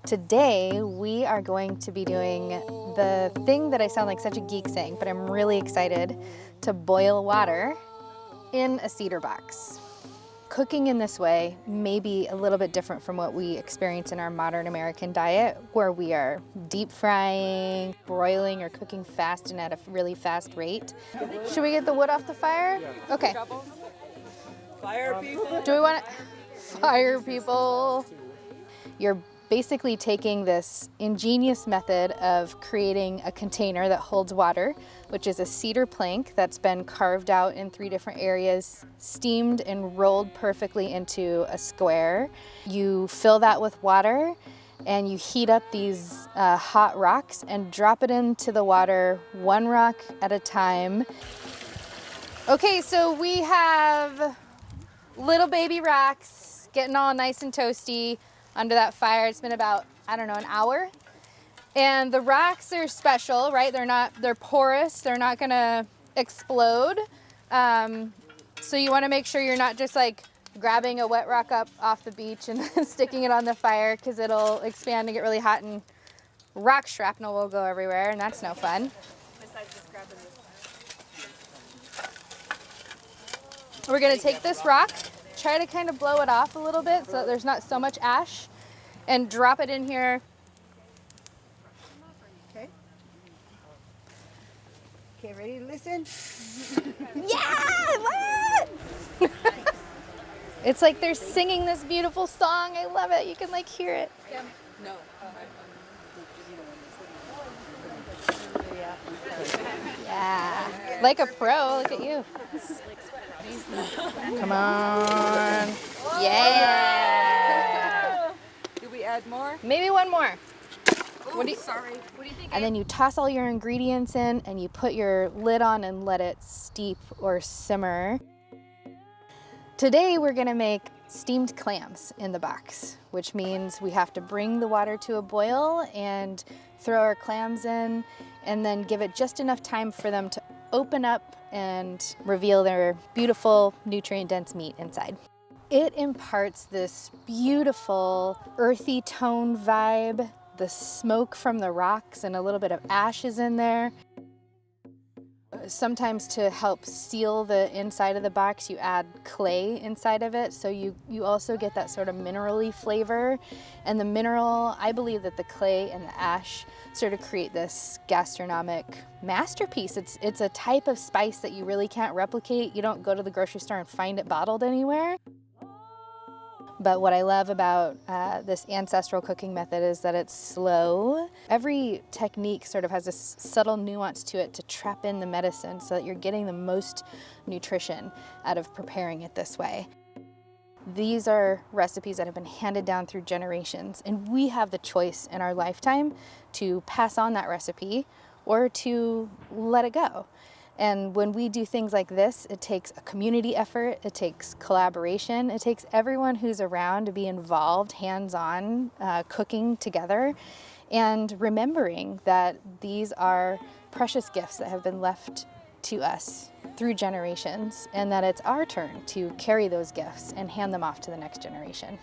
Today, we are going to be doing the thing that I sound like such a geek saying, but I'm really excited to boil water in a cedar box. Cooking in this way may be a little bit different from what we experience in our modern American diet, where we are deep frying, broiling, or cooking fast and at a really fast rate. Should we get the wood off the fire? Okay. Fire people. Do we want to fire people? You're basically taking this ingenious method of creating a container that holds water, which is a cedar plank that's been carved out in 3 different areas, steamed and rolled perfectly into a square. You fill that with water and you heat up these hot rocks and drop it into the water 1 rock at a time. Okay, so we have little baby rocks getting all nice and toasty under that fire. It's been about, I don't know, an hour. And the rocks are special, right? They're porous, they're not gonna explode. So you wanna make sure you're not just like grabbing a wet rock up off the beach and then sticking it on the fire, because it'll expand and get really hot and rock shrapnel will go everywhere, and that's no fun. We're gonna take this rock, try to kind of blow it off a little bit so that there's not so much ash, and drop it in here. Okay. Okay, ready to listen? Yeah! What? It's like they're singing this beautiful song. I love it. You can like hear it. No. Yeah. Like a pro. Look at you. Come on. Yeah. Do we add more? Maybe one more. Ooh, sorry. What do you think? And then you toss all your ingredients in and you put your lid on and let it steep or simmer. Today we're gonna make steamed clams in the box, which means we have to bring the water to a boil and throw our clams in and then give it just enough time for them to open up and reveal their beautiful nutrient-dense meat inside. It imparts this beautiful earthy tone vibe, the smoke from the rocks and a little bit of ash is in there. Sometimes to help seal the inside of the box, you add clay inside of it, so you also get that sort of minerally flavor. And the mineral, I believe that the clay and the ash sort of create this gastronomic masterpiece. It's a type of spice that you really can't replicate. You don't go to the grocery store and find it bottled anywhere. But what I love about this ancestral cooking method is that it's slow. Every technique sort of has this subtle nuance to it to trap in the medicine so that you're getting the most nutrition out of preparing it this way. These are recipes that have been handed down through generations, and we have the choice in our lifetime to pass on that recipe or to let it go. And when we do things like this, it takes a community effort, it takes collaboration, it takes everyone who's around to be involved, hands-on, cooking together, and remembering that these are precious gifts that have been left to us through generations, and that it's our turn to carry those gifts and hand them off to the next generation.